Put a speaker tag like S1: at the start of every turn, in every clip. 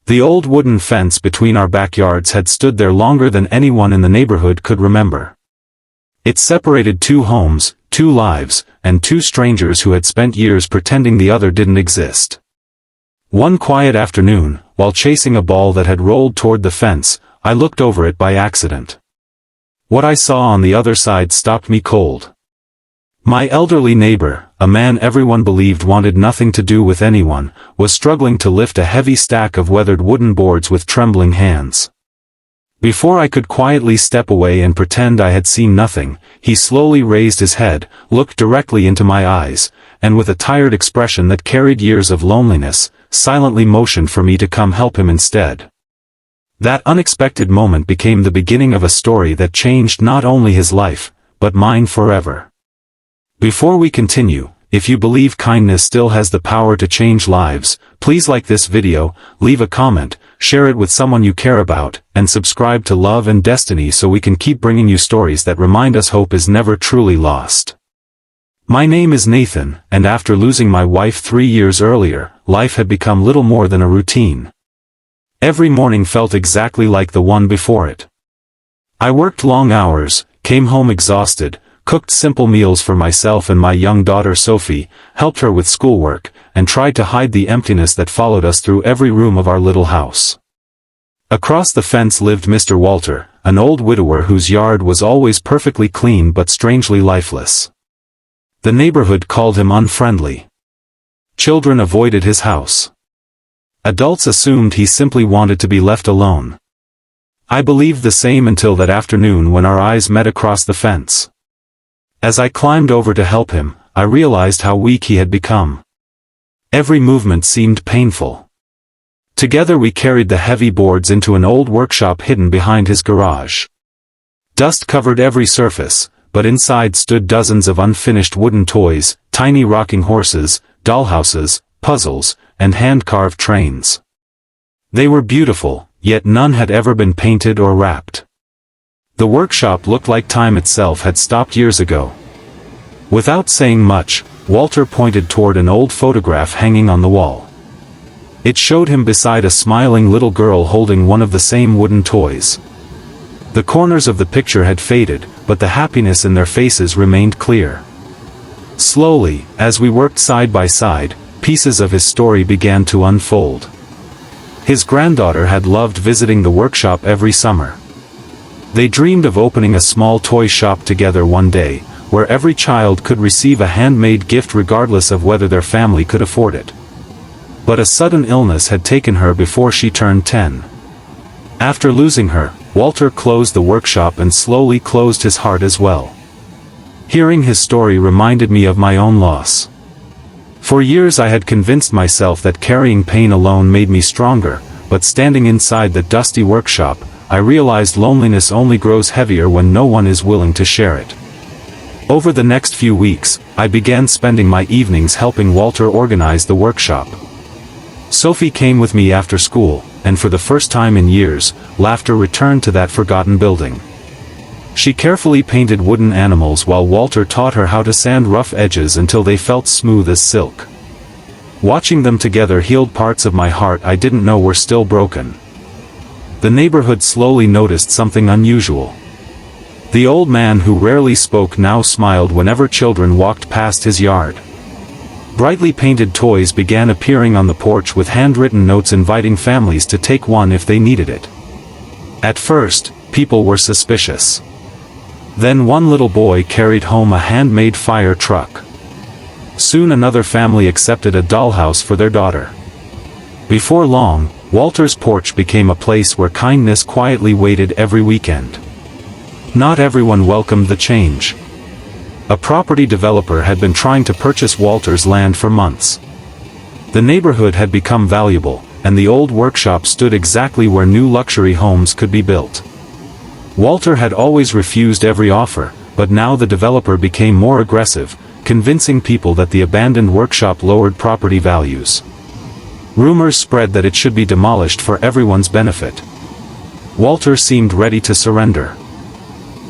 S1: The old wooden fence between our backyards had stood there longer than anyone in the neighborhood could remember. It separated two homes, two lives, and two strangers who had spent years pretending the other didn't exist. One quiet afternoon, while chasing a ball that had rolled toward the fence, I looked over it by accident. What I saw on the other side stopped me cold. My elderly neighbor, a man everyone believed wanted nothing to do with anyone, was struggling to lift a heavy stack of weathered wooden boards with trembling hands. Before I could quietly step away and pretend I had seen nothing, he slowly raised his head, looked directly into my eyes, and with a tired expression that carried years of loneliness, silently motioned for me to come help him instead. That unexpected moment became the beginning of a story that changed not only his life, but mine forever. Before we continue, if you believe kindness still has the power to change lives, please like this video, leave a comment, share it with someone you care about, and subscribe to Love and Destiny so we can keep bringing you stories that remind us hope is never truly lost. My name is Nathan, and after losing my wife 3 years earlier, life had become little more than a routine. Every morning felt exactly like the one before it. I worked long hours, came home exhausted, cooked simple meals for myself and my young daughter Sophie, helped her with schoolwork, and tried to hide the emptiness that followed us through every room of our little house. Across the fence lived Mr. Walter, an old widower whose yard was always perfectly clean but strangely lifeless. The neighborhood called him unfriendly. Children avoided his house. Adults assumed he simply wanted to be left alone. I believed the same until that afternoon when our eyes met across the fence. As I climbed over to help him, I realized how weak he had become. Every movement seemed painful. Together we carried the heavy boards into an old workshop hidden behind his garage. Dust covered every surface, but inside stood dozens of unfinished wooden toys, tiny rocking horses, dollhouses, puzzles, and hand-carved trains. They were beautiful, yet none had ever been painted or wrapped. The workshop looked like time itself had stopped years ago. Without saying much, Walter pointed toward an old photograph hanging on the wall. It showed him beside a smiling little girl holding one of the same wooden toys. The corners of the picture had faded, but the happiness in their faces remained clear. Slowly, as we worked side by side, pieces of his story began to unfold. His granddaughter had loved visiting the workshop every summer. They dreamed of opening a small toy shop together one day, where every child could receive a handmade gift regardless of whether their family could afford it. But a sudden illness had taken her before she turned 10. After losing her, Walter closed the workshop and slowly closed his heart as well. Hearing his story reminded me of my own loss. For years I had convinced myself that carrying pain alone made me stronger, but standing inside the dusty workshop, I realized loneliness only grows heavier when no one is willing to share it. Over the next few weeks, I began spending my evenings helping Walter organize the workshop. Sophie came with me after school, and for the first time in years, laughter returned to that forgotten building. She carefully painted wooden animals while Walter taught her how to sand rough edges until they felt smooth as silk. Watching them together healed parts of my heart I didn't know were still broken. The neighborhood slowly noticed something unusual. The old man who rarely spoke now smiled whenever children walked past his yard. Brightly painted toys began appearing on the porch with handwritten notes inviting families to take one if they needed it. At first, people were suspicious. Then one little boy carried home a handmade fire truck. Soon another family accepted a dollhouse for their daughter. Before long, Walter's porch became a place where kindness quietly waited every weekend. Not everyone welcomed the change. A property developer had been trying to purchase Walter's land for months. The neighborhood had become valuable, and the old workshop stood exactly where new luxury homes could be built. Walter had always refused every offer, but now the developer became more aggressive, convincing people that the abandoned workshop lowered property values. Rumors spread that it should be demolished for everyone's benefit. Walter seemed ready to surrender.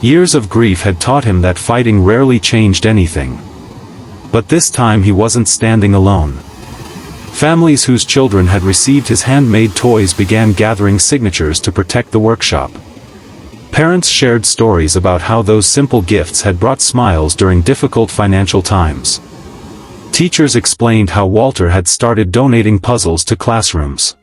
S1: Years of grief had taught him that fighting rarely changed anything. But this time he wasn't standing alone. Families whose children had received his handmade toys began gathering signatures to protect the workshop. Parents shared stories about how those simple gifts had brought smiles during difficult financial times. Teachers explained how Walter had started donating puzzles to classrooms.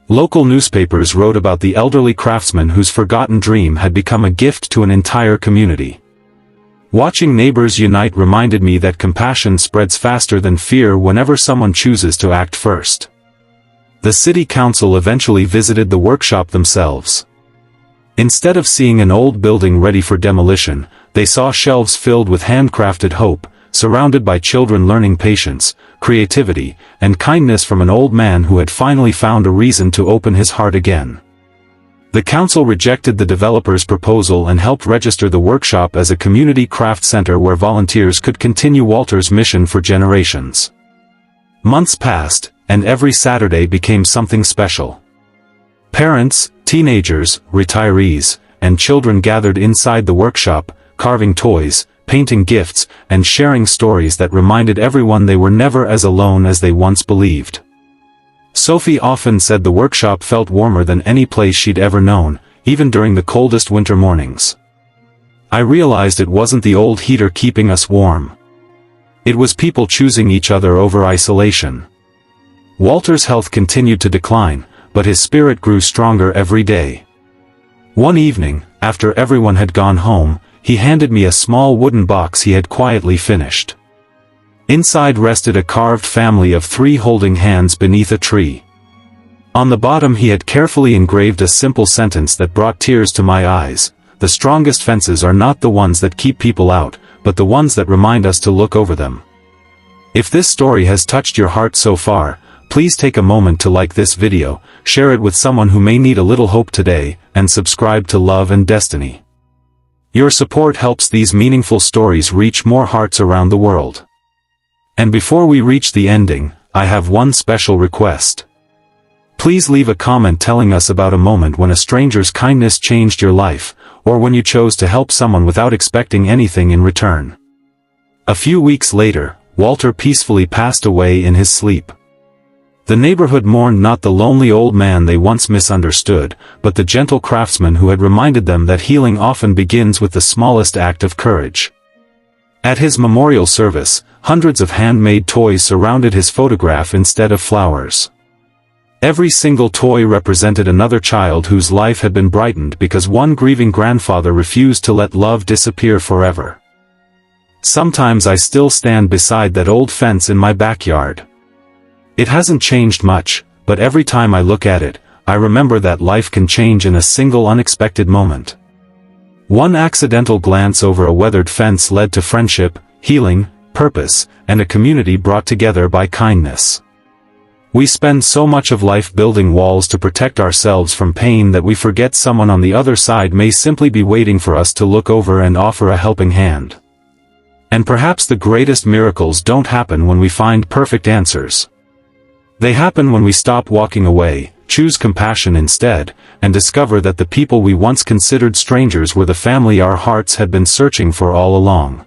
S1: Local newspapers wrote about the elderly craftsman whose forgotten dream had become a gift to an entire community. Watching neighbors unite reminded me that compassion spreads faster than fear whenever someone chooses to act first. The city council eventually visited the workshop themselves. Instead of seeing an old building ready for demolition, they saw shelves filled with handcrafted hope, surrounded by children learning patience, creativity, and kindness from an old man who had finally found a reason to open his heart again. The council rejected the developer's proposal and helped register the workshop as a community craft center where volunteers could continue Walter's mission for generations. Months passed, and every Saturday became something special. Parents, teenagers, retirees, and children gathered inside the workshop, carving toys, painting gifts, and sharing stories that reminded everyone they were never as alone as they once believed. Sophie often said the workshop felt warmer than any place she'd ever known, even during the coldest winter mornings. I realized it wasn't the old heater keeping us warm. It was people choosing each other over isolation. Walter's health continued to decline, but his spirit grew stronger every day. One evening, after everyone had gone home, he handed me a small wooden box he had quietly finished. Inside rested a carved family of 3 holding hands beneath a tree. On the bottom he had carefully engraved a simple sentence that brought tears to my eyes: "The strongest fences are not the ones that keep people out, but the ones that remind us to look over them." If this story has touched your heart so far, please take a moment to like this video, share it with someone who may need a little hope today, and subscribe to Love and Destiny. Your support helps these meaningful stories reach more hearts around the world. And before we reach the ending, I have one special request. Please leave a comment telling us about a moment when a stranger's kindness changed your life, or when you chose to help someone without expecting anything in return. A few weeks later, Walter peacefully passed away in his sleep. The neighborhood mourned not the lonely old man they once misunderstood, but the gentle craftsman who had reminded them that healing often begins with the smallest act of courage. At his memorial service, hundreds of handmade toys surrounded his photograph instead of flowers. Every single toy represented another child whose life had been brightened because one grieving grandfather refused to let love disappear forever. Sometimes I still stand beside that old fence in my backyard. It hasn't changed much, but every time I look at it, I remember that life can change in a single unexpected moment. One accidental glance over a weathered fence led to friendship, healing, purpose, and a community brought together by kindness. We spend so much of life building walls to protect ourselves from pain that we forget someone on the other side may simply be waiting for us to look over and offer a helping hand. And perhaps the greatest miracles don't happen when we find perfect answers. They happen when we stop walking away, choose compassion instead, and discover that the people we once considered strangers were the family our hearts had been searching for all along.